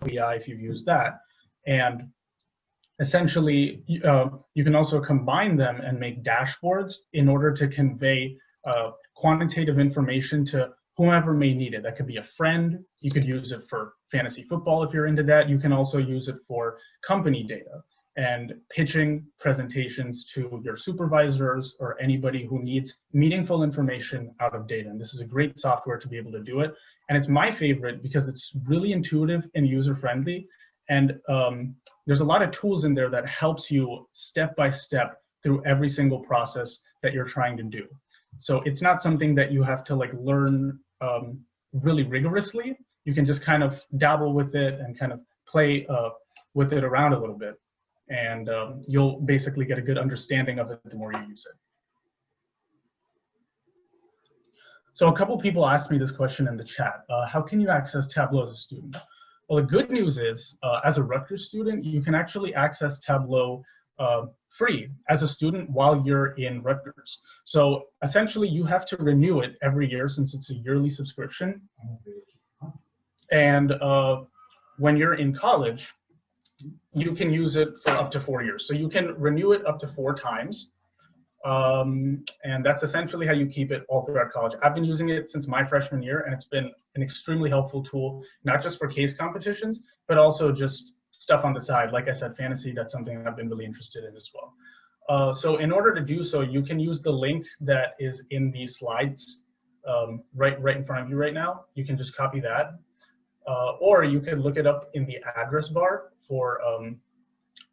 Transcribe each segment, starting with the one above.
BI if you've used that. And essentially, you can also combine them and make dashboards in order to convey quantitative information to whomever may need it. That could be a friend. You could use it for fantasy football if you're into that. You can also use it for company data and pitching presentations to your supervisors or anybody who needs meaningful information out of data. And this is a great software to be able to do it. And it's my favorite because it's really intuitive and user-friendly. And there's a lot of tools in there that helps you step by step through every single process that you're trying to do. So it's not something that you have to like learn really rigorously. You can just kind of dabble with it and kind of play with it around a little bit. And you'll basically get a good understanding of it the more you use it. So a couple people asked me this question in the chat. How can you access Tableau as a student? Well, the good news is, as a Rutgers student, you can actually access Tableau free as a student while you're in Rutgers. So essentially, you have to renew it every year since it's a yearly subscription. And when you're in college, you can use it for up to 4 years. So you can renew it up to 4 times. And that's essentially how you keep it all throughout college. I've been using it since my freshman year, and it's been an extremely helpful tool, not just for case competitions, but also just stuff on the side. Like I said, fantasy, that's something I've been really interested in as well. So in order to do so, you can use the link that is in these slides right in front of you right now. You can just copy that. Or you can look it up in the address bar for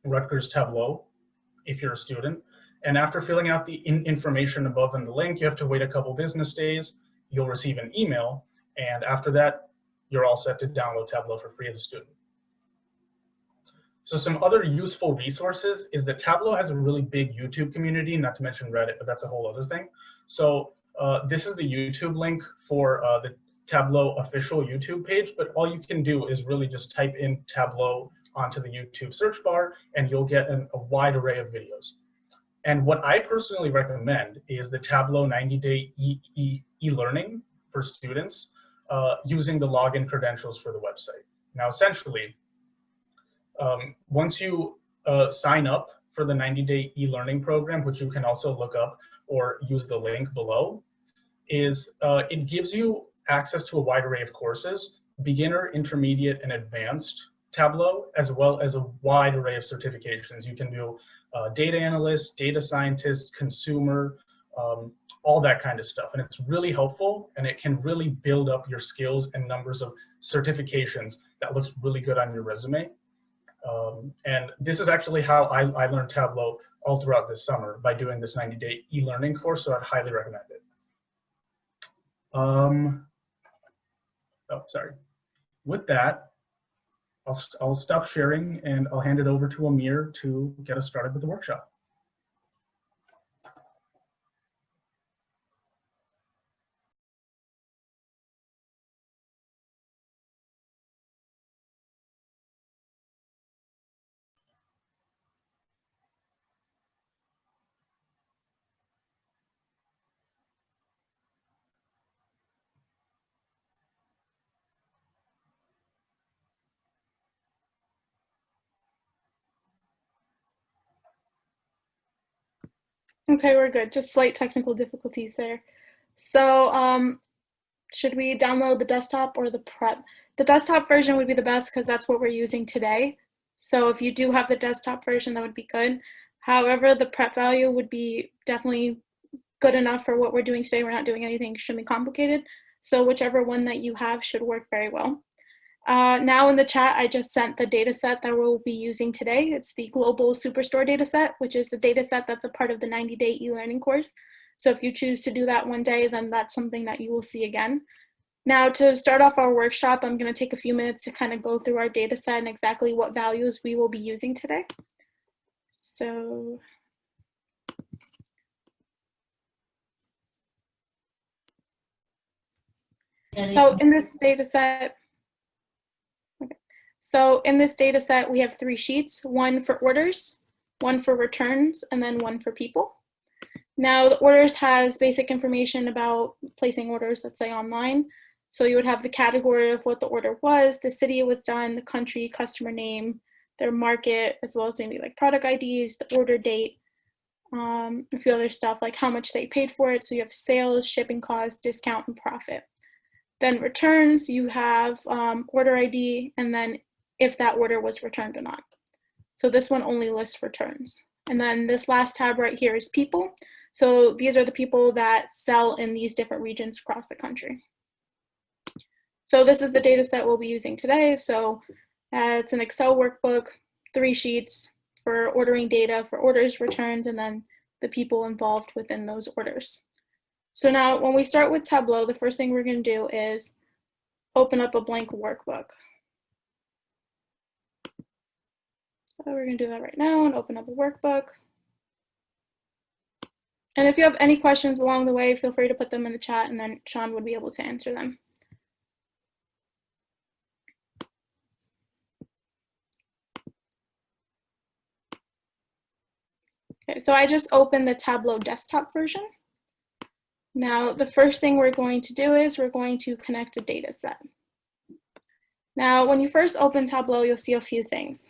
Rutgers Tableau if you're a student. And after filling out the information above in the link, you have to wait a couple business days. You'll receive an email. And after that, you're all set to download Tableau for free as a student. So some other useful resources is that Tableau has a really big YouTube community, not to mention Reddit, but that's a whole other thing. So this is the YouTube link for the Tableau official YouTube page, but all you can do is really just type in Tableau onto the YouTube search bar, and you'll get a wide array of videos. And what I personally recommend is the Tableau 90-day e-learning for students using the login credentials for the website. Now, essentially, once you sign up for the 90-day e-learning program, which you can also look up or use the link below, it gives you access to a wide array of courses, beginner, intermediate, and advanced Tableau, as well as a wide array of certifications. You can do data analyst, data scientist, consumer, all that kind of stuff. And it's really helpful, and it can really build up your skills and numbers of certifications that looks really good on your resume. And this is actually how I learned Tableau all throughout this summer, by doing this 90-day e-learning course, so I'd highly recommend it. Oh, sorry. With that, I'll stop sharing and I'll hand it over to Amir to get us started with the workshop. Okay, we're good. Just slight technical difficulties there. So should we download the desktop or the prep? The desktop version would be the best because that's what we're using today. So if you do have the desktop version, that would be good. However, the prep value would be definitely good enough for what we're doing today. We're not doing anything extremely complicated. So whichever one that you have should work very well. Now in the chat, I just sent the data set that we'll be using today. It's the Global Superstore data set, which is the data set that's a part of the 90-day e-learning course. So if you choose to do that one day, then that's something that you will see again. Now to start off our workshop, I'm going to take a few minutes to kind of go through our data set and exactly what values we will be using today. So in this data set, we have 3 sheets, one for orders, one for returns, and then one for people. Now the orders has basic information about placing orders, let's say online. So you would have the category of what the order was, the city it was done, the country, customer name, their market, as well as maybe like product IDs, the order date, a few other stuff like how much they paid for it. So you have sales, shipping costs, discount, and profit. Then returns, you have order ID, and then if that order was returned or not. So this one only lists returns. And then this last tab right here is people. So these are the people that sell in these different regions across the country. So this is the data set we'll be using today. So it's an Excel workbook, 3 sheets for ordering data for orders, returns, and then the people involved within those orders. So now when we start with Tableau, the first thing we're going to do is open up a blank workbook. So we're going to do that right now and open up a workbook. And if you have any questions along the way, feel free to put them in the chat and then Sean would be able to answer them. Okay, so I just opened the Tableau desktop version. Now, the first thing we're going to do is we're going to connect a data set. Now, when you first open Tableau, you'll see a few things.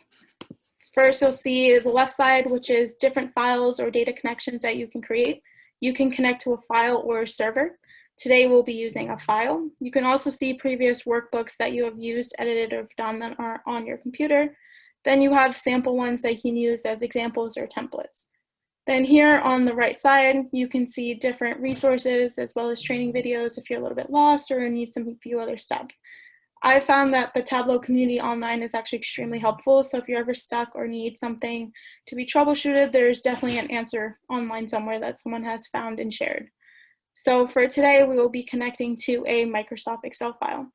First, you'll see the left side, which is different files or data connections that you can create. You can connect to a file or a server. Today, we'll be using a file. You can also see previous workbooks that you have used, edited, or done that are on your computer. Then you have sample ones that you can use as examples or templates. Then here on the right side, you can see different resources as well as training videos if you're a little bit lost or need some few other steps. I found that the Tableau community online is actually extremely helpful. So if you're ever stuck or need something to be troubleshooted, there's definitely an answer online somewhere that someone has found and shared. So for today, we will be connecting to a Microsoft Excel file.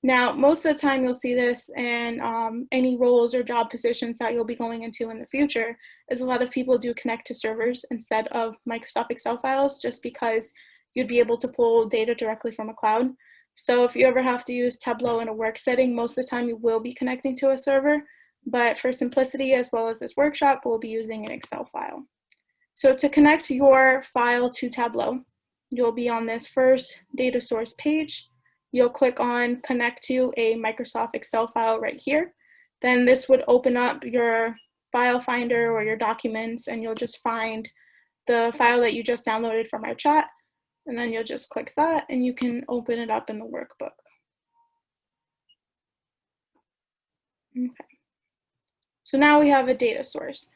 Now, most of the time you'll see this in any roles or job positions that you'll be going into in the future, is a lot of people do connect to servers instead of Microsoft Excel files, just because you'd be able to pull data directly from a cloud. So if you ever have to use Tableau in a work setting, most of the time you will be connecting to a server, but for simplicity as well as this workshop, we'll be using an Excel file. So to connect your file to Tableau, you'll be on this first data source page. You'll click on connect to a Microsoft Excel file right here. Then this would open up your file finder or your documents, and you'll just find the file that you just downloaded from our chat. And then you'll just click that and you can open it up in the workbook. Okay. So now we have a data source.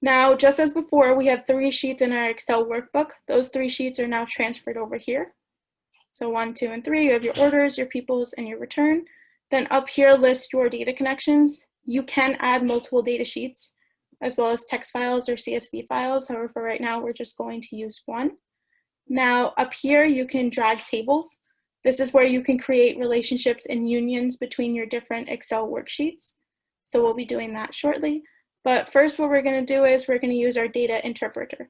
Now, just as before, we have 3 sheets in our Excel workbook. Those 3 sheets are now transferred over here. So 1, 2, and 3, you have your orders, your peoples, and your return. Then up here, list your data connections. You can add multiple data sheets, as well as text files or CSV files. However, for right now, we're just going to use one. Now, up here, you can drag tables. This is where you can create relationships and unions between your different Excel worksheets. So we'll be doing that shortly. But first, what we're going to do is we're going to use our data interpreter.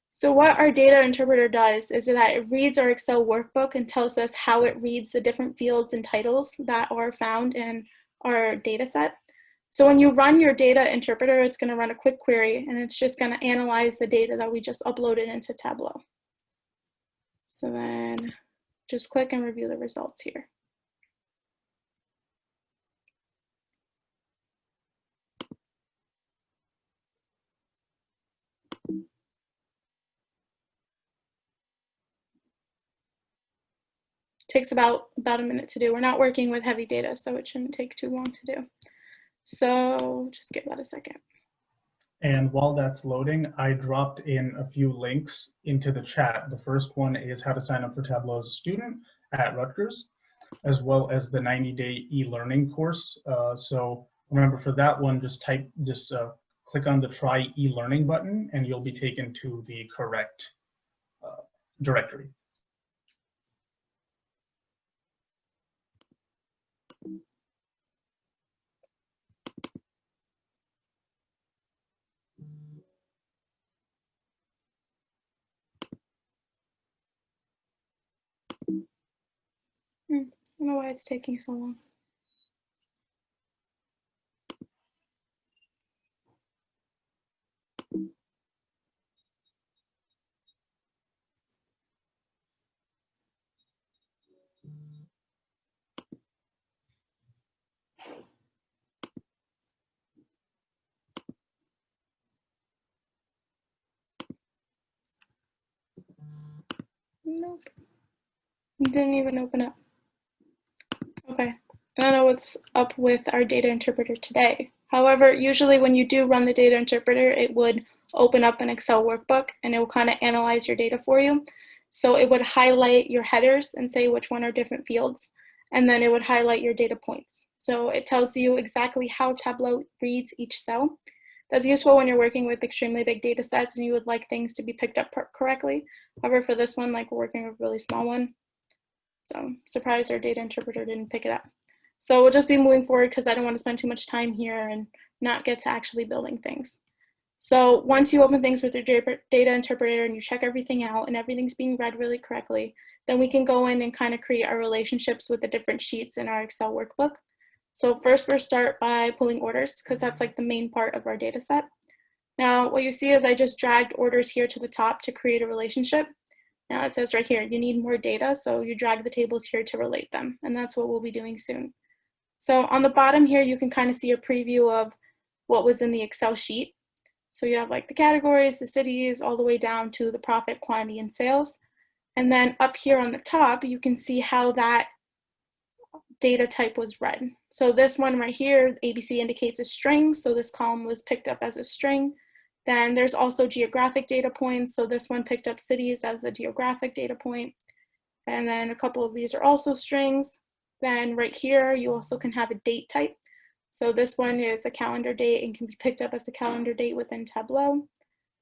So what our data interpreter does is that it reads our Excel workbook and tells us how it reads the different fields and titles that are found in our data set. So when you run your data interpreter, it's going to run a quick query, and it's just going to analyze the data that we just uploaded into Tableau. So then just click and review the results here. Takes about a minute to do. We're not working with heavy data, so it shouldn't take too long to do. So just give that a second. And while that's loading, I dropped in a few links into the chat. The first one is how to sign up for Tableau as a student at Rutgers, as well as the 90-day e-learning course. So remember, for that one, just click on the try e-learning button and you'll be taken to the correct directory. I don't know why it's taking so long. Nope. It didn't even open up. Okay. I don't know what's up with our data interpreter today. However, usually when you do run the data interpreter, it would open up an Excel workbook and it will kind of analyze your data for you. So it would highlight your headers and say which one are different fields, and then it would highlight your data points. So it tells you exactly how Tableau reads each cell. That's useful when you're working with extremely big data sets and you would like things to be picked up correctly. However, for this one, like we're working with a really small one, so surprised our data interpreter didn't pick it up. So we'll just be moving forward because I don't want to spend too much time here and not get to actually building things. So once you open things with your data interpreter and you check everything out and everything's being read really correctly, then we can go in and kind of create our relationships with the different sheets in our Excel workbook. So first we'll start by pulling orders because that's like the main part of our data set. Now what you see is I just dragged orders here to the top to create a relationship. Now it says right here, you need more data, so you drag the tables here to relate them, and that's what we'll be doing soon. So on the bottom here, you can kind of see a preview of what was in the Excel sheet. So you have like the categories, the cities, all the way down to the profit, quantity, and sales. And then up here on the top, you can see how that data type was read. So this one right here, ABC indicates a string, so this column was picked up as a string. Then there's also geographic data points, so this one picked up cities as a geographic data point. And then a couple of these are also strings. Then right here, you also can have a date type. So this one is a calendar date and can be picked up as a calendar date within Tableau.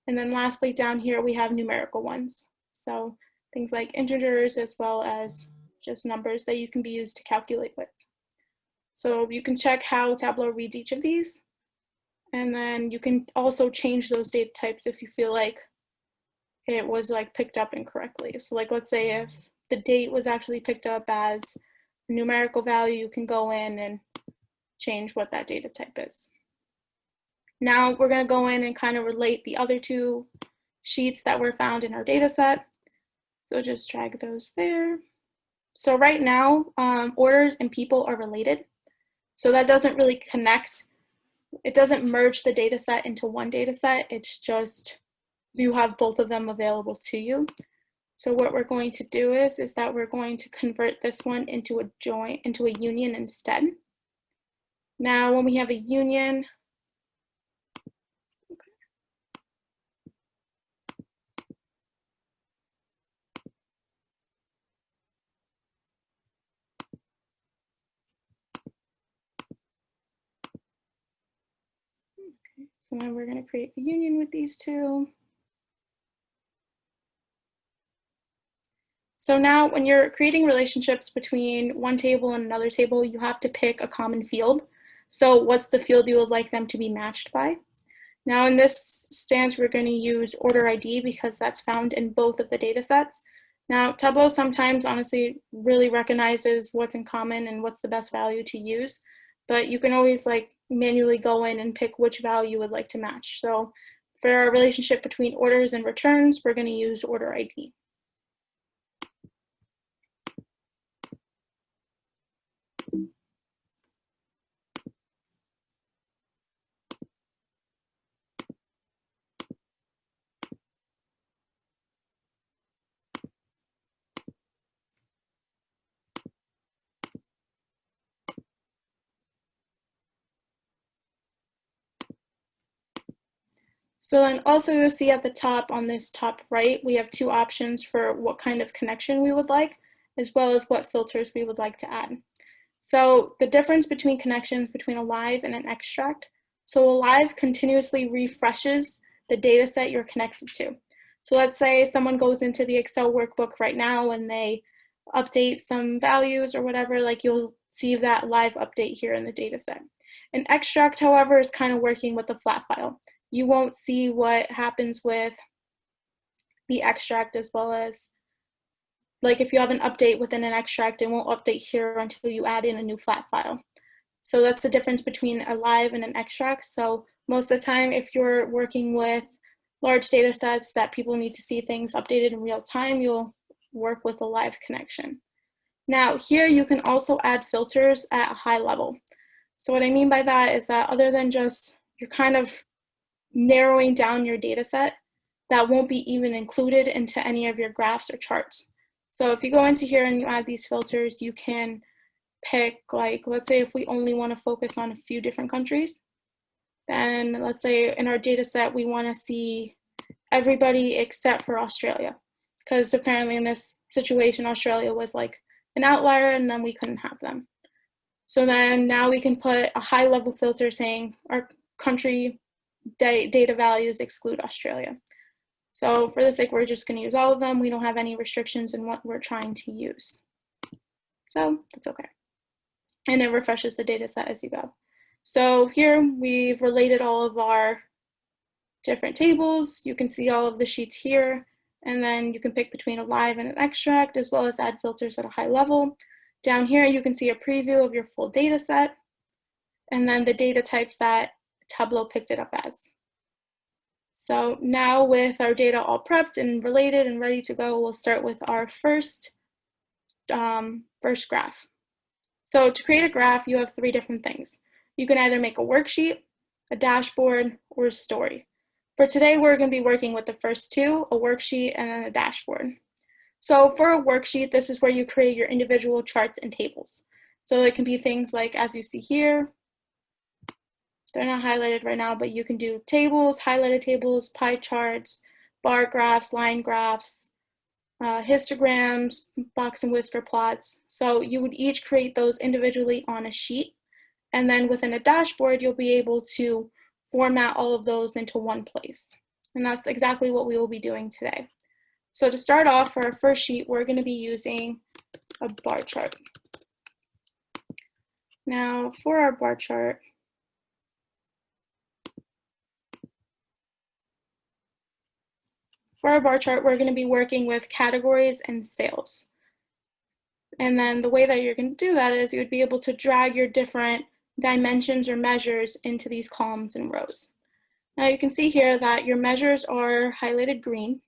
And then lastly, down here, we have numerical ones. So things like integers as well as just numbers that you can be used to calculate with. So you can check how Tableau reads each of these. And then you can also change those data types if you feel like it was like picked up incorrectly. So like, let's say if the date was actually picked up as a numerical value, you can go in and change what that data type is. Now we're going to go in and kind of relate the other two sheets that were found in our data set. So just drag those there. So right now, orders and people are related. So that doesn't really connect. It doesn't merge the data set into one data set. It's just you have both of them available to you. So what we're going to do is that we're going to convert this one into a union instead. Now, when we have a union, so now we're going to create a union with these two. So now when you're creating relationships between one table and another table, you have to pick a common field. So what's the field you would like them to be matched by? Now in this stance, we're going to use order ID because that's found in both of the data sets. Now Tableau sometimes honestly really recognizes what's in common and what's the best value to use, but you can always like manually go in and pick which value you would like to match. So for our relationship between orders and returns, we're going to use order ID. So then also you'll see at the top on this top right, we have two options for what kind of connection we would like, as well as what filters we would like to add. So the difference between connections between a live and an extract. So a live continuously refreshes the data set you're connected to. So let's say someone goes into the Excel workbook right now and they update some values or whatever, like you'll see that live update here in the data set. An extract, however, is kind of working with a flat file. You won't see what happens with the extract as well as, like if you have an update within an extract, it won't update here until you add in a new flat file. So that's the difference between a live and an extract. So most of the time, if you're working with large data sets that people need to see things updated in real time, you'll work with a live connection. Now here you can also add filters at a high level. So what I mean by that is that other than just, you're kind of narrowing down your data set, that won't be even included into any of your graphs or charts. So if you go into here and you add these filters, you can pick, like, let's say if we only want to focus on a few different countries, then let's say in our data set, we want to see everybody except for Australia, because apparently in this situation, Australia was like an outlier and then we couldn't have them. So then now we can put a high level filter saying our country data values exclude Australia. So for the sake, we're just going to use all of them. We don't have any restrictions in what we're trying to use. So that's okay. And it refreshes the data set as you go. So here we've related all of our different tables. You can see all of the sheets here, and then you can pick between a live and an extract, as well as add filters at a high level. Down here, you can see a preview of your full data set, and then the data types that Tableau picked it up as. So now with our data all prepped and related and ready to go, we'll start with our first graph. So to create a graph, you have 3 different things. You can either make a worksheet, a dashboard, or a story. For today, we're going to be working with the first 2, a worksheet and then a dashboard. So for a worksheet, this is where you create your individual charts and tables. So it can be things like, as you see here, they're not highlighted right now, but you can do tables, highlighted tables, pie charts, bar graphs, line graphs, histograms, box and whisker plots. So you would each create those individually on a sheet. And then within a dashboard, you'll be able to format all of those into one place. And that's exactly what we will be doing today. So to start off, for our first sheet, we're going to be using a bar chart. Now for our bar chart, we're going to be working with categories and sales. And then the way that you're going to do that is you would be able to drag your different dimensions or measures into these columns and rows. Now you can see here that your measures are highlighted green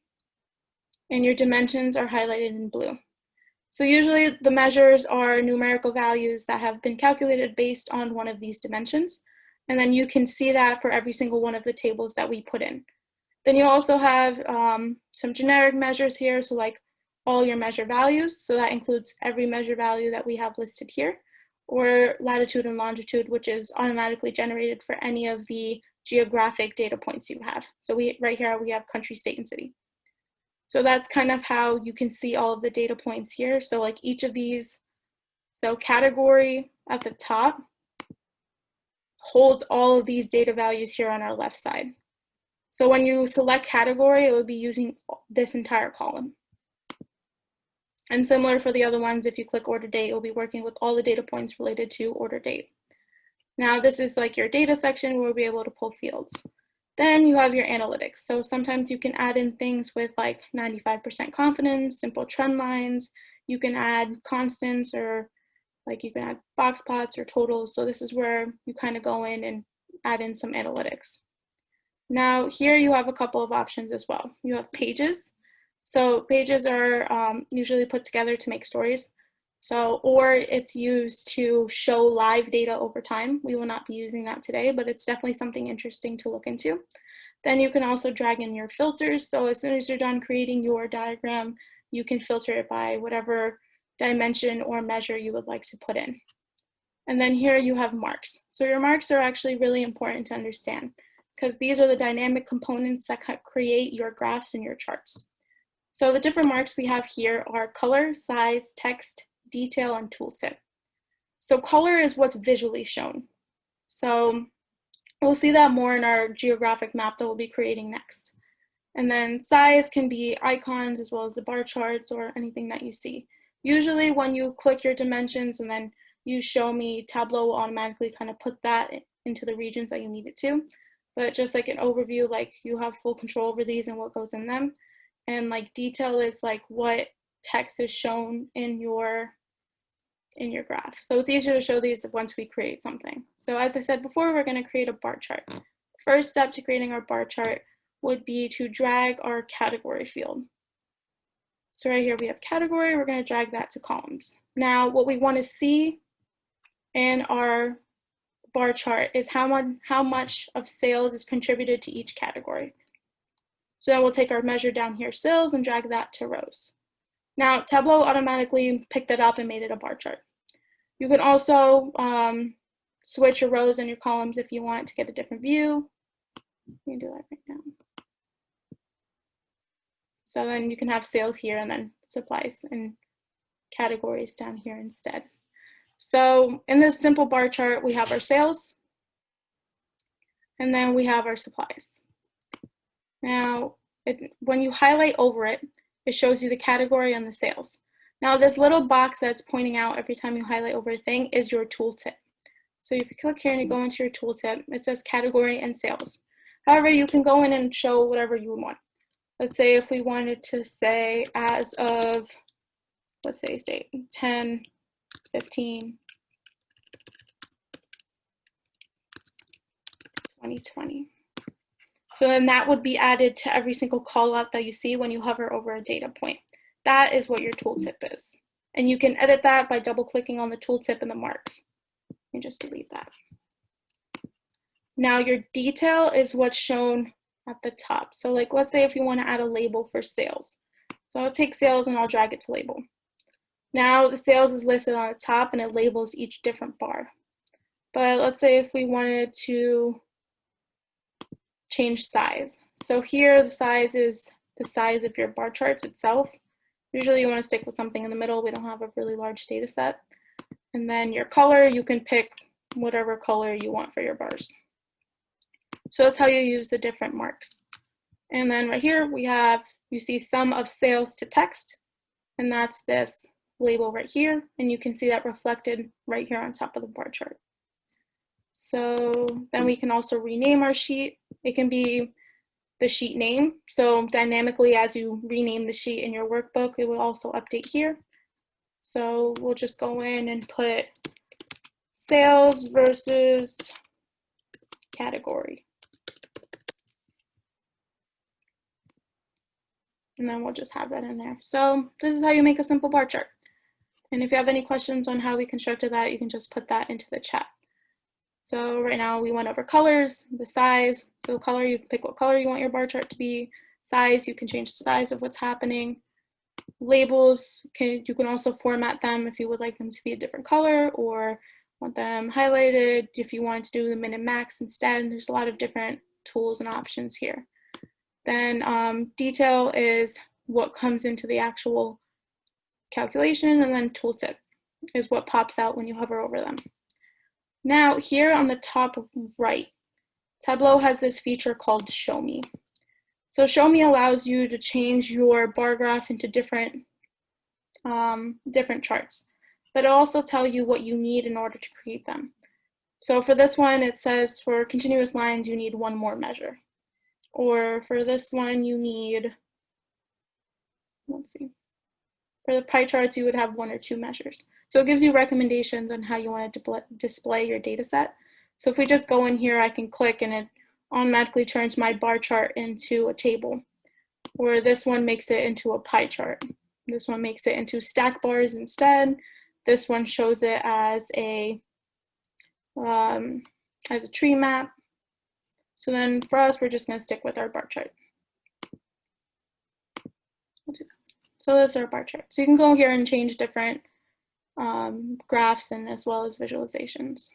and your dimensions are highlighted in blue. So usually the measures are numerical values that have been calculated based on one of these dimensions. And then you can see that for every single one of the tables that we put in. Then you also have some generic measures here, so like all your measure values. So that includes every measure value that we have listed here, or latitude and longitude, which is automatically generated for any of the geographic data points you have. So right here we have country, state, and city. So that's kind of how you can see all of the data points here. So like each of these, so category at the top holds all of these data values here on our left side. So when you select category, it would be using this entire column. And similar for the other ones, if you click order date, you'll be working with all the data points related to order date. Now this is like your data section where we'll be able to pull fields. Then you have your analytics. So sometimes you can add in things with like 95% confidence, simple trend lines. You can add constants, or like you can add box plots or totals. So this is where you kind of go in and add in some analytics. Now here you have a couple of options as well. You have pages. So pages are usually put together to make stories. So, or it's used to show live data over time. We will not be using that today, but it's definitely something interesting to look into. Then you can also drag in your filters. So as soon as you're done creating your diagram, you can filter it by whatever dimension or measure you would like to put in. And then here you have marks. So your marks are actually really important to understand, because these are the dynamic components that create your graphs and your charts. So the different marks we have here are color, size, text, detail, and tooltip. So color is what's visually shown. So we'll see that more in our geographic map that we'll be creating next. And then size can be icons as well as the bar charts or anything that you see. Usually when you click your dimensions and then you show me, Tableau will automatically kind of put that into the regions that you need it to. But just like an overview, like you have full control over these and what goes in them. And like detail is like what text is shown in your graph. So it's easier to show these once we create something. So as I said before, we're going to create a bar chart. First step to creating our bar chart would be to drag our category field. So right here we have category, we're going to drag that to columns. Now what we want to see in our bar chart is how much of sales is contributed to each category. So then we'll take our measure down here, sales, and drag that to rows. Now, Tableau automatically picked it up and made it a bar chart. You can also switch your rows and your columns if you want to get a different view. You can do that right now. So then you can have sales here and then supplies and categories down here instead. So in this simple bar chart, we have our sales, and then we have our supplies. Now, when you highlight over it, it shows you the category and the sales. Now, this little box that's pointing out every time you highlight over a thing is your tooltip. So if you click here and you go into your tooltip, it says category and sales. However, you can go in and show whatever you want. Let's say if we wanted to say as of, let's say date 10, 15, 2020. So then that would be added to every single call out that you see when you hover over a data point. That is what your tooltip is. And you can edit that by double clicking on the tooltip and the marks. And just delete that. Now your detail is what's shown at the top. So like, let's say if you want to add a label for sales. So I'll take sales and I'll drag it to label. Now the sales is listed on the top and it labels each different bar. But let's say if we wanted to change size. So here the size is the size of your bar charts itself. Usually you want to stick with something in the middle. We don't have a really large data set. And then your color, you can pick whatever color you want for your bars. So that's how you use the different marks. And then right here we have, you see sum of sales to text, and that's this label right here. And you can see that reflected right here on top of the bar chart. So then we can also rename our sheet. It can be the sheet name. So dynamically, as you rename the sheet in your workbook, it will also update here. So we'll just go in and put sales versus category. And then we'll just have that in there. So this is how you make a simple bar chart. And if you have any questions on how we constructed that, you can just put that into the chat. So right now we went over colors, the size. So color, you can pick what color you want your bar chart to be. Size, you can change the size of what's happening. Labels, you can also format them if you would like them to be a different color or want them highlighted. If you wanted to do the min and max instead, there's a lot of different tools and options here. Then detail is what comes into the actual calculation, and then tooltip is what pops out when you hover over them. Now here on the top right, Tableau has this feature called Show Me. So Show Me allows you to change your bar graph into different charts, but it'll also tell you what you need in order to create them. So for this one, it says for continuous lines, you need one more measure. Or for this one, you need, let's see, for the pie charts, you would have one or two measures. So it gives you recommendations on how you want to display your data set. So if we just go in here, I can click and it automatically turns my bar chart into a table. Or this one makes it into a pie chart. This one makes it into stack bars instead. This one shows it as a tree map. So then for us, we're just going to stick with our bar chart. So this is our bar chart. So you can go here and change different graphs and as well as visualizations.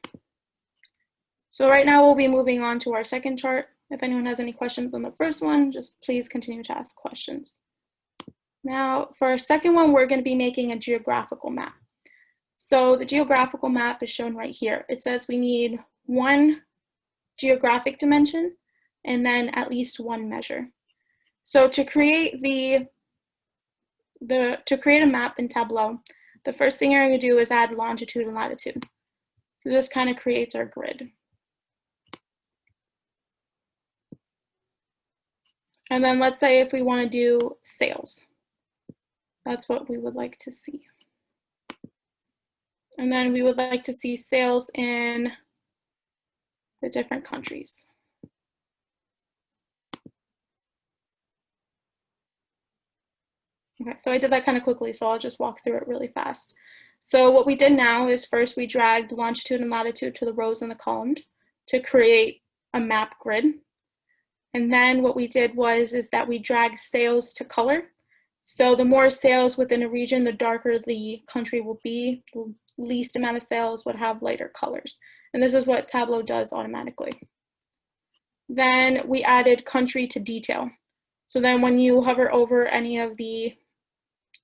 So right now we'll be moving on to our second chart. If anyone has any questions on the first one, just please continue to ask questions. Now for our second one, we're going to be making a geographical map. So the geographical map is shown right here. It says we need one geographic dimension and then at least one measure. So to create a map in Tableau, the first thing you're going to do is add longitude and latitude. So this kind of creates our grid. And then let's say if we want to do sales, that's what we would like to see. And then we would like to see sales in the different countries. Okay, so I did that kind of quickly, so I'll just walk through it really fast. So what we did now is first we dragged longitude and latitude to the rows and the columns to create a map grid. And then what we did is that we dragged sales to color. So the more sales within a region, the darker the country will be. The least amount of sales would have lighter colors. And this is what Tableau does automatically. Then we added country to detail. So then when you hover over any of the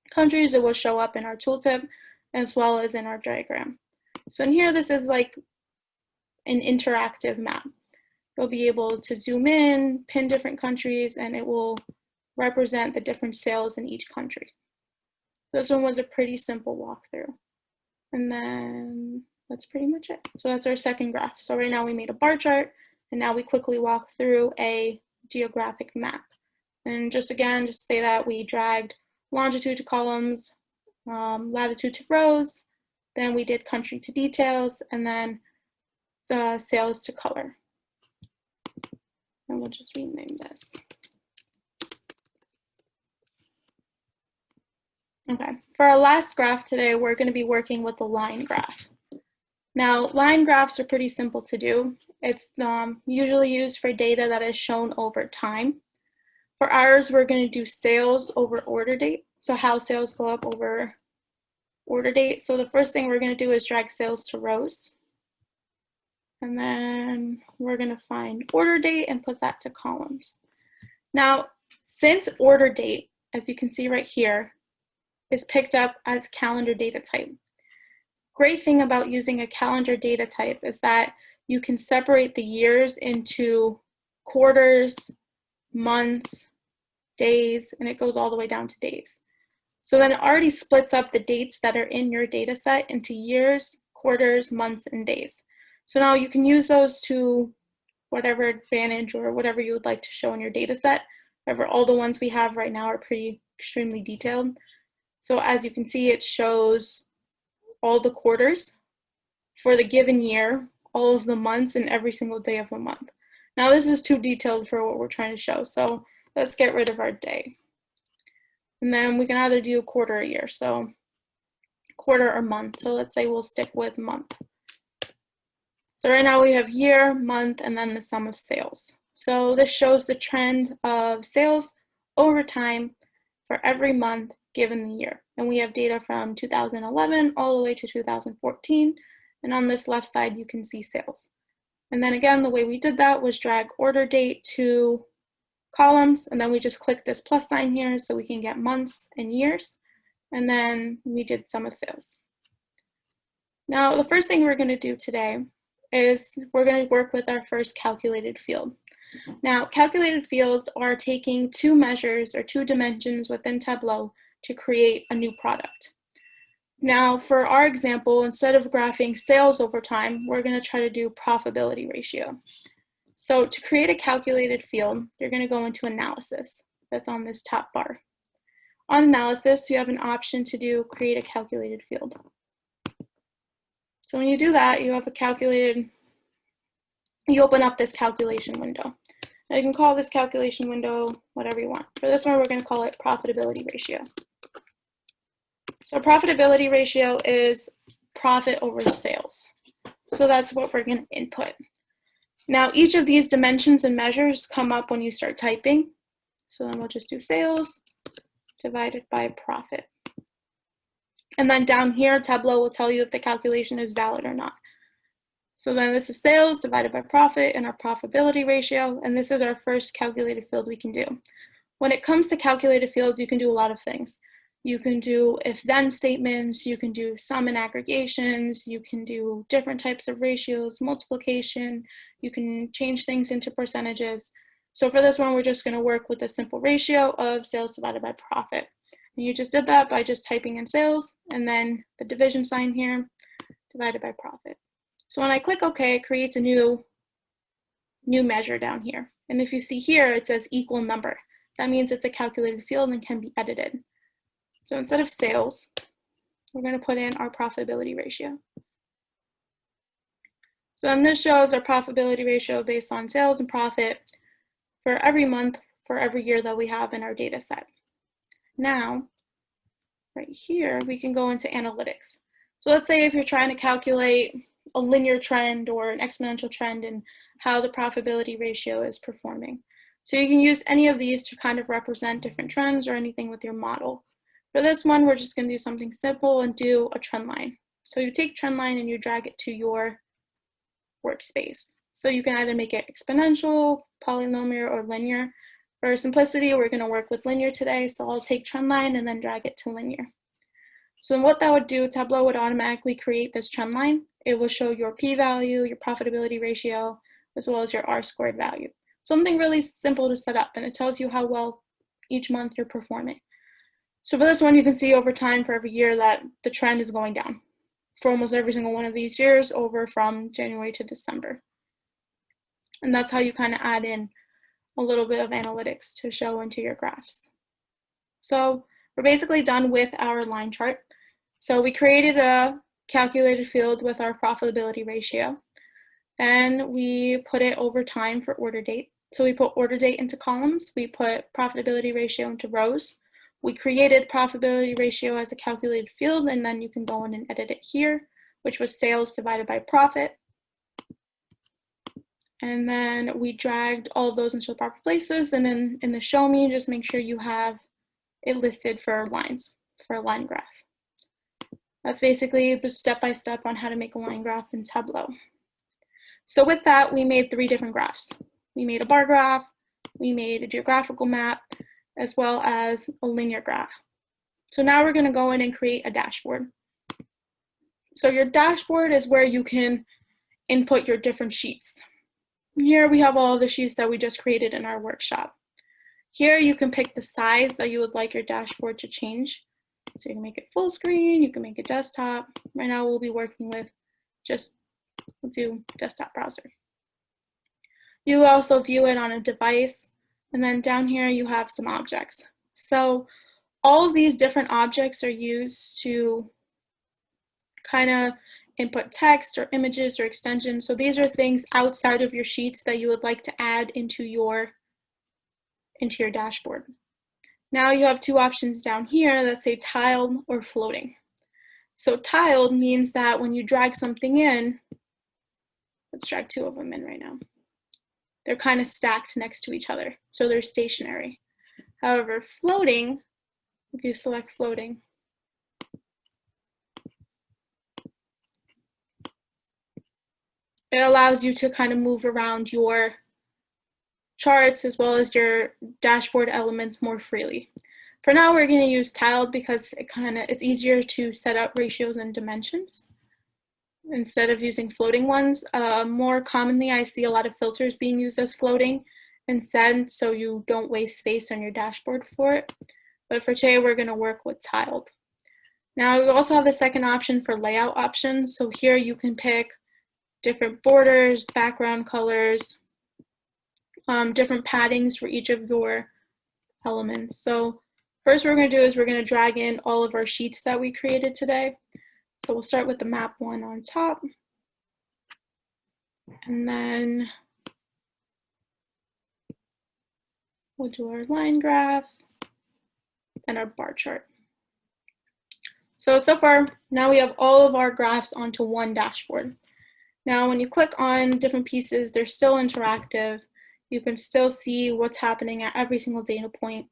countries, it will show up in our tooltip as well as in our diagram. So in here, this is like an interactive map. You'll be able to zoom in, pin different countries, and it will represent the different sales in each country. This one was a pretty simple walkthrough. And then that's pretty much it. So that's our second graph. So right now we made a bar chart, and now we quickly walk through a geographic map. And just again, just say that we dragged longitude to columns, latitude to rows, then we did country to details, and then the sales to color. And we'll just rename this. Okay, for our last graph today, we're going to be working with the line graph. Now, line graphs are pretty simple to do. It's usually used for data that is shown over time. For ours, we're going to do sales over order date. So how sales go up over order date. So the first thing we're going to do is drag sales to rows. And then we're going to find order date and put that to columns. Now, since order date, as you can see right here, is picked up as calendar data type. Great thing about using a calendar data type is that you can separate the years into quarters, months, days, and it goes all the way down to days. So then it already splits up the dates that are in your data set into years, quarters, months, and days. So now you can use those to whatever advantage or whatever you would like to show in your data set. However, all the ones we have right now are pretty extremely detailed. So as you can see, it shows all the quarters for the given year, all of the months, and every single day of the month. Now this is too detailed for what we're trying to show, so let's get rid of our day. And then we can either do a quarter a year, so quarter or month. So let's say we'll stick with month. So right now we have year, month, and then the sum of sales. So this shows the trend of sales over time for every month given the year. And we have data from 2011 all the way to 2014. And on this left side, you can see sales. And then again, the way we did that was drag order date to columns, and then we just click this plus sign here so we can get months and years. And then we did sum of sales. Now, the first thing we're going to do today is we're going to work with our first calculated field. Now, calculated fields are taking two measures or two dimensions within Tableau to create a new product. Now, for our example, instead of graphing sales over time, we're going to try to do profitability ratio. So to create a calculated field, you're going to go into analysis. That's on this top bar. On analysis, you have an option to do create a calculated field. So when you do that, you have a calculated, you open up this calculation window. Now you can call this calculation window whatever you want. For this one, we're going to call it profitability ratio. So profitability ratio is profit over sales. So that's what we're going to input. Now each of these dimensions and measures come up when you start typing. So then we'll just do sales divided by profit. And then down here, Tableau will tell you if the calculation is valid or not. So then this is sales divided by profit and our profitability ratio, and this is our first calculated field we can do. When it comes to calculated fields, you can do a lot of things. You can do if-then statements, you can do sum and aggregations, you can do different types of ratios, multiplication, you can change things into percentages. So for this one, we're just going to work with a simple ratio of sales divided by profit. And you just did that by just typing in sales and then the division sign here divided by profit. So when I click OK, it creates a new measure down here. And if you see here, it says equal number. That means it's a calculated field and can be edited. So instead of sales, we're going to put in our profitability ratio. So then this shows our profitability ratio based on sales and profit for every month, for every year that we have in our data set. Now, right here, we can go into analytics. So let's say if you're trying to calculate a linear trend or an exponential trend and how the profitability ratio is performing. So you can use any of these to kind of represent different trends or anything with your model. For this one, we're just going to do something simple and do a trend line. So you take trend line and you drag it to your workspace. So you can either make it exponential, polynomial, or linear. For simplicity, we're going to work with linear today, so I'll take trend line and then drag it to linear. So what that would do, Tableau would automatically create this trend line. It will show your p-value, your profitability ratio, as well as your R-squared value. Something really simple to set up, and it tells you how well each month you're performing. So for this one, you can see over time for every year that the trend is going down for almost every single one of these years over from January to December. And that's how you kind of add in a little bit of analytics to show into your graphs. So we're basically done with our line chart. So we created a calculated field with our profitability ratio, and we put it over time for order date. So we put order date into columns, we put profitability ratio into rows. We created profitability ratio as a calculated field, and then you can go in and edit it here, which was sales divided by profit. And then we dragged all of those into the proper places, and then in the show me, just make sure you have it listed for lines, for a line graph. That's basically the step-by-step on how to make a line graph in Tableau. So with that, we made 3 different graphs. We made a bar graph, we made a geographical map, as well as a linear graph. So now we're going to go in and create a dashboard. So your dashboard is where you can input your different sheets. Here we have all the sheets that we just created in our workshop. Here you can pick the size that you would like your dashboard to change. So you can make it full screen, you can make it desktop. Right now we'll be working with we'll do desktop browser. You also view it on a device, and then down here you have some objects. So all of these different objects are used to kind of input text or images or extensions. So these are things outside of your sheets that you would like to add into your dashboard. Now you have 2 options down here that say tiled or floating. So tiled means that when you drag something in, let's drag 2 of them in right now. They're kind of stacked next to each other, so they're stationary. However, floating, if you select floating, it allows you to kind of move around your charts as well as your dashboard elements more freely. For now, we're going to use tiled because it's easier to set up ratios and dimensions instead of using floating ones. More commonly, I see a lot of filters being used as floating instead, so you don't waste space on your dashboard for it. But for today, we're going to work with tiled. Now, we also have the second option for layout options. So here you can pick different borders, background colors, different paddings for each of your elements. So first what we're going to do is we're going to drag in all of our sheets that we created today. So we'll start with the map one on top, and then we'll do our line graph and our bar chart. So far, now we have all of our graphs onto one dashboard. Now, when you click on different pieces, they're still interactive. You can still see what's happening at every single data point.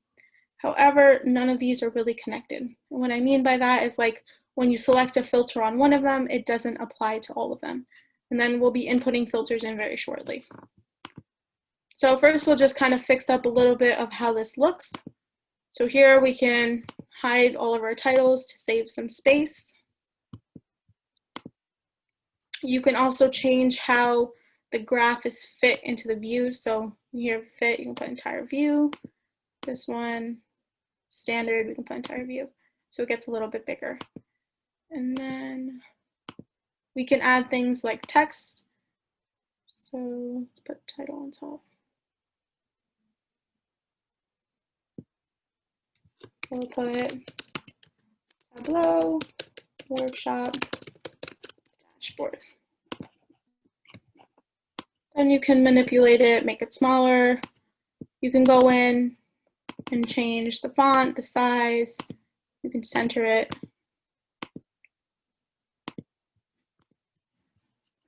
However, none of these are really connected. And what I mean by that is like when you select a filter on one of them, it doesn't apply to all of them. And then we'll be inputting filters in very shortly. So first, we'll just kind of fix up a little bit of how this looks. So here we can hide all of our titles to save some space. You can also change how the graph is fit into the view. So here fit, you can put entire view. This one, standard, we can put entire view. So it gets a little bit bigger. And then we can add things like text. So let's put title on top. We'll put Tableau, workshop, dashboard. Then you can manipulate it, make it smaller. You can go in and change the font, the size. You can center it.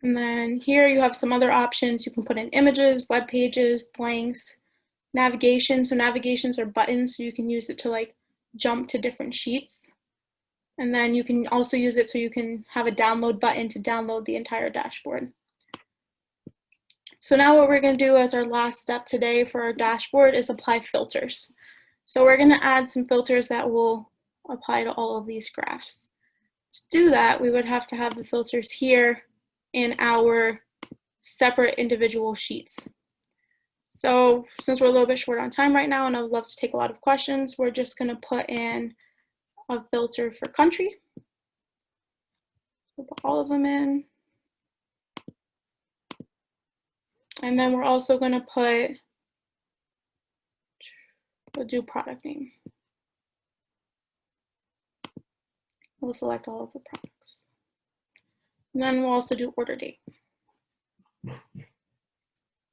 And then here you have some other options. You can put in images, web pages, blanks. navigation. So navigations are buttons, so you can use it to like jump to different sheets. And then you can also use it so you can have a download button to download the entire dashboard. So now what we're going to do as our last step today for our dashboard is apply filters. So we're going to add some filters that will apply to all of these graphs. To do that, we would have to have the filters here in our separate individual sheets. So since we're a little bit short on time right now and I would love to take a lot of questions, we're just going to put in a filter for country. We'll put all of them in. And then we're also going to we'll do product name. We'll select all of the products. And then we'll also do order date.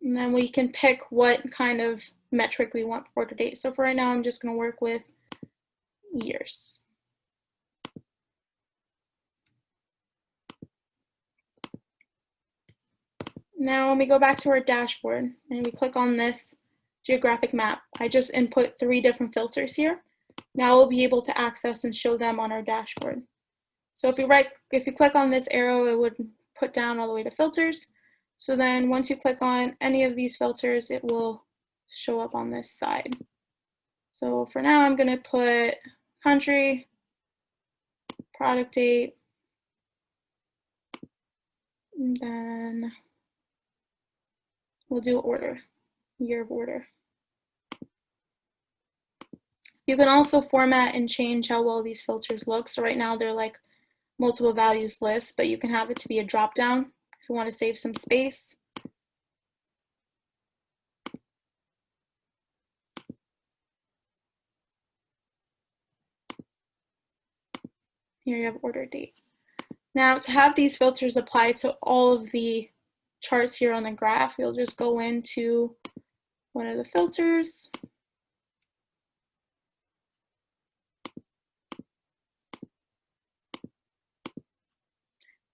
And then we can pick what kind of metric we want for order date. So for right now, I'm just going to work with years. Now when we go back to our dashboard and we click on this geographic map, I just input 3 different filters here. Now we'll be able to access and show them on our dashboard. So if you click on this arrow, it would put down all the way to filters. So then once you click on any of these filters, it will show up on this side. So for now, I'm going to put country, product date, and then we'll do order, year of order. You can also format and change how well these filters look. So right now they're like multiple values lists, but you can have it to be a drop down if you want to save some space. Here you have order date. Now to have these filters apply to all of the charts here on the graph, you'll just go into one of the filters.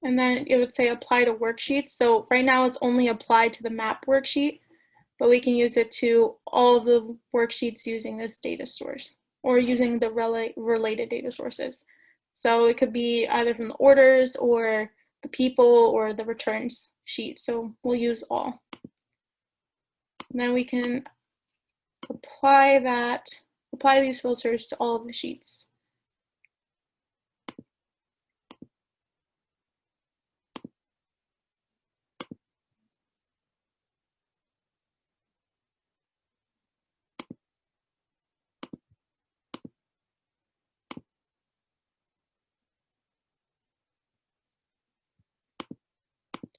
And then it would say apply to worksheets. So right now it's only applied to the map worksheet, but we can use it to all of the worksheets using this data source or using the related data sources. So it could be either from the orders or the people or the returns sheet. So we'll use all. And then we can apply these filters to all of the sheets.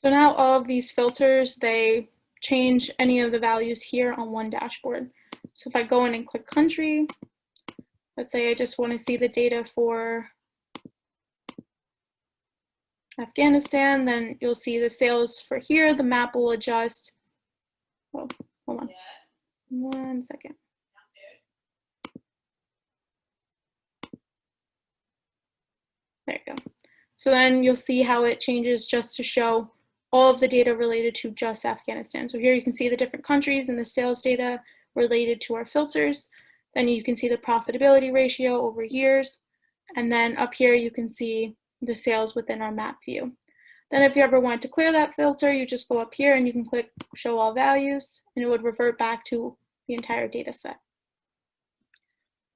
So now all of these filters, they change any of the values here on one dashboard. So if I go in and click country, let's say I just want to see the data for Afghanistan, then you'll see the sales for here. The map will adjust. Oh, hold on. 1 second. There you go. So then you'll see how it changes just to show all of the data related to just Afghanistan. So here you can see the different countries and the sales data related to our filters. Then you can see the profitability ratio over years. And then up here you can see the sales within our map view. Then if you ever want to clear that filter, you just go up here and you can click show all values and it would revert back to the entire data set.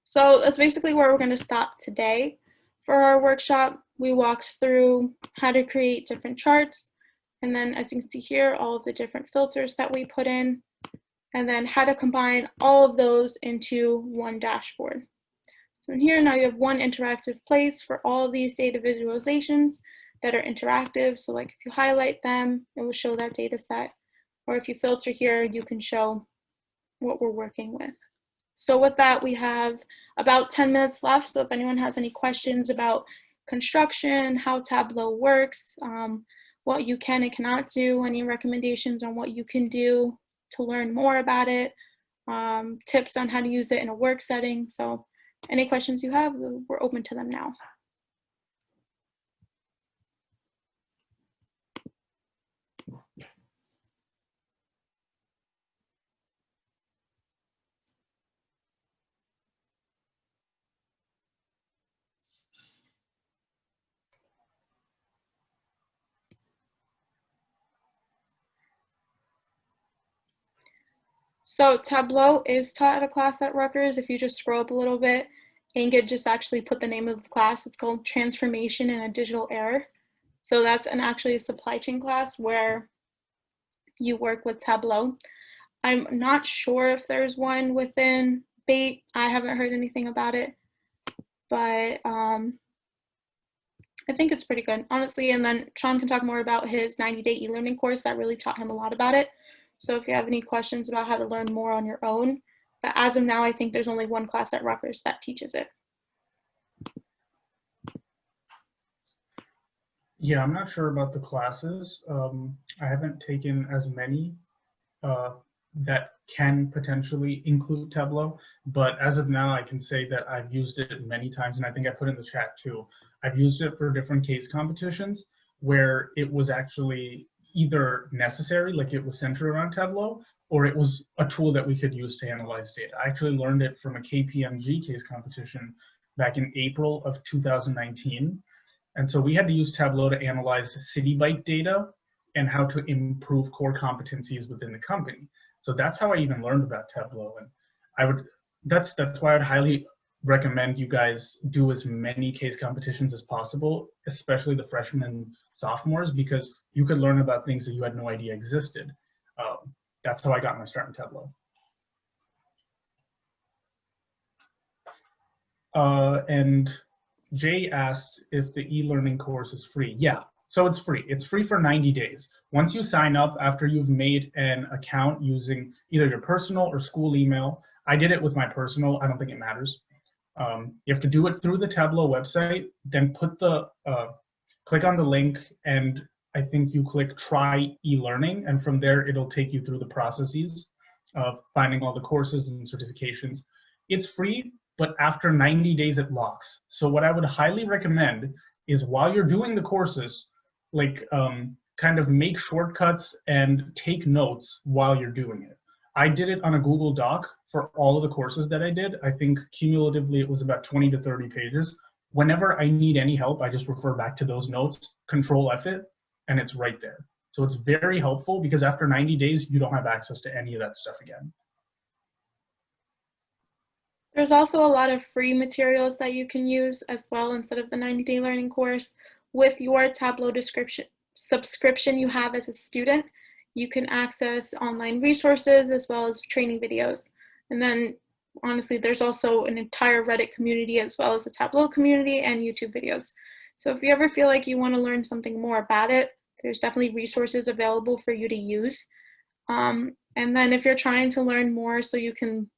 So that's basically where we're going to stop today. For our workshop, we walked through how to create different charts, and then as you can see here, all of the different filters that we put in, and then how to combine all of those into one dashboard. So in here now you have one interactive place for all of these data visualizations that are interactive. So like if you highlight them, it will show that data set, or if you filter here, you can show what we're working with. So with that, we have about 10 minutes left. So if anyone has any questions about construction, how Tableau works, what you can and cannot do, any recommendations on what you can do to learn more about it, tips on how to use it in a work setting. So any questions you have, we're open to them now. So Tableau is taught at a class at Rutgers. If you just scroll up a little bit, Ingrid just actually put the name of the class. It's called Transformation in a Digital Era. So that's actually a supply chain class where you work with Tableau. I'm not sure if there's one within BAIT. I haven't heard anything about it, but I think it's pretty good, honestly. And then Sean can talk more about his 90-day e-learning course that really taught him a lot about it. So if you have any questions about how to learn more on your own, but as of now, I think there's only one class at Rutgers that teaches it. Yeah, I'm not sure about the classes. I haven't taken as many that can potentially include Tableau, but as of now, I can say that I've used it many times, and I think I put in the chat too. I've used it for different case competitions where it was actually either necessary, like it was centered around Tableau, or it was a tool that we could use to analyze data. I actually learned it from a KPMG case competition back in April of 2019. And so we had to use Tableau to analyze city bike data and how to improve core competencies within the company. So that's how I even learned about Tableau. And I would that's why I'd highly recommend you guys do as many case competitions as possible, especially the freshmen and sophomores, because you could learn about things that you had no idea existed. That's how I got my start in Tableau. And Jay asked if the e-learning course is free. Yeah, so it's free. It's free for 90 days. Once you sign up after you've made an account using either your personal or school email, I did it with my personal. I don't think it matters. You have to do it through the Tableau website, then put the click on the link, and I think you click try e-learning, and from there it'll take you through the processes of finding all the courses and certifications. It's free, but after 90 days it locks. So what I would highly recommend is while you're doing the courses, like kind of make shortcuts and take notes while you're doing it. I did it on a Google Doc for all of the courses that I did. I think cumulatively it was about 20 to 30 pages. Whenever I need any help, I just refer back to those notes, Control F it, and it's right there. So it's very helpful because after 90 days, you don't have access to any of that stuff again. There's also a lot of free materials that you can use as well instead of the 90-day learning course. With your Tableau subscription you have as a student, you can access online resources as well as training videos. And then honestly, there's also an entire Reddit community as well as a Tableau community and YouTube videos. So if you ever feel like you want to learn something more about it, there's definitely resources available for you to use. And then if you're trying to learn more so you can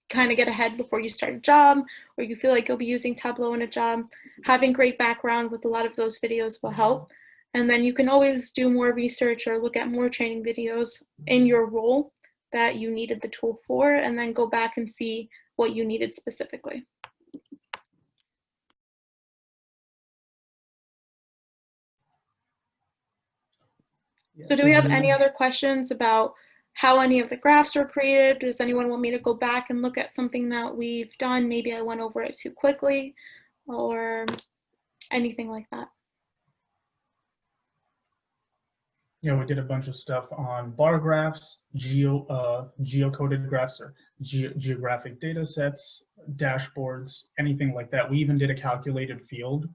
kind of get ahead before you start a job, or you feel like you'll be using Tableau in a job, having great background with a lot of those videos will help. And then you can always do more research or look at more training videos in your role that you needed the tool for, and then go back and see what you needed specifically. So do we have any other questions about how any of the graphs were created? Does anyone want me to go back and look at something that we've done? Maybe I went over it too quickly or anything like that. Yeah, we did a bunch of stuff on bar graphs, geocoded graphs, or geographic data sets, dashboards, anything like that. We even did a calculated field.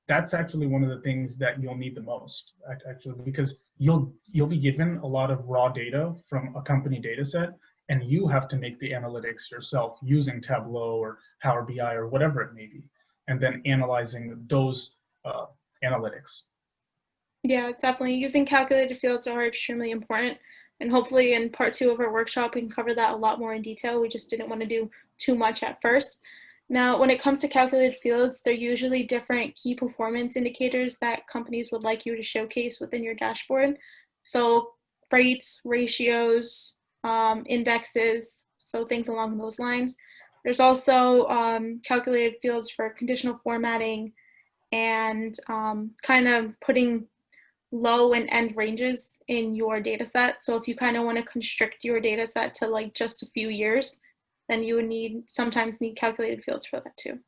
That's actually one of the things that you'll need the most, actually, because you'll be given a lot of raw data from a company data set, and you have to make the analytics yourself using Tableau or Power BI or whatever it may be, and then analyzing those analytics. Yeah, it's definitely using calculated fields are extremely important. And hopefully in part 2 of our workshop, we can cover that a lot more in detail. We just didn't want to do too much at first. Now, when it comes to calculated fields, they're usually different key performance indicators that companies would like you to showcase within your dashboard. So rates, ratios, indexes, so things along those lines. There's also calculated fields for conditional formatting and kind of putting low and end ranges in your data set. So if you kind of want to constrict your data set to like just a few years, then you would sometimes need calculated fields for that too.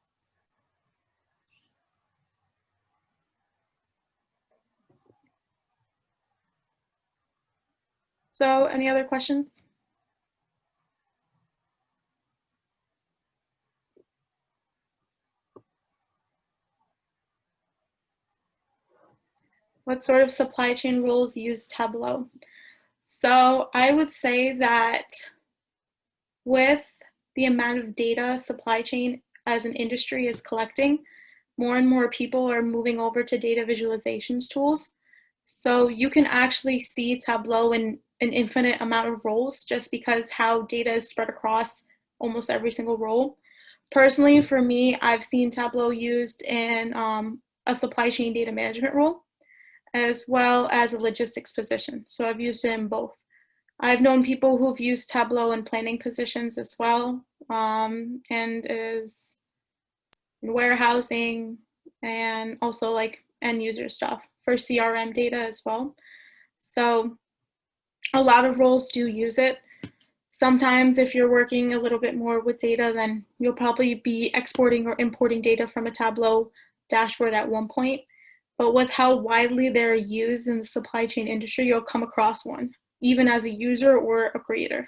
So any other questions? What sort of supply chain roles use Tableau? So I would say that with the amount of data supply chain as an industry is collecting, more and more people are moving over to data visualizations tools. So you can actually see Tableau in an infinite amount of roles just because how data is spread across almost every single role. Personally, for me, I've seen Tableau used in a supply chain data management role as well as a logistics position. So I've used it in both. I've known people who've used Tableau in planning positions as well, and is in warehousing and also like end user stuff for CRM data as well. So a lot of roles do use it. Sometimes if you're working a little bit more with data, then you'll probably be exporting or importing data from a Tableau dashboard at one point. But with how widely they're used in the supply chain industry, you'll come across one, even as a user or a creator.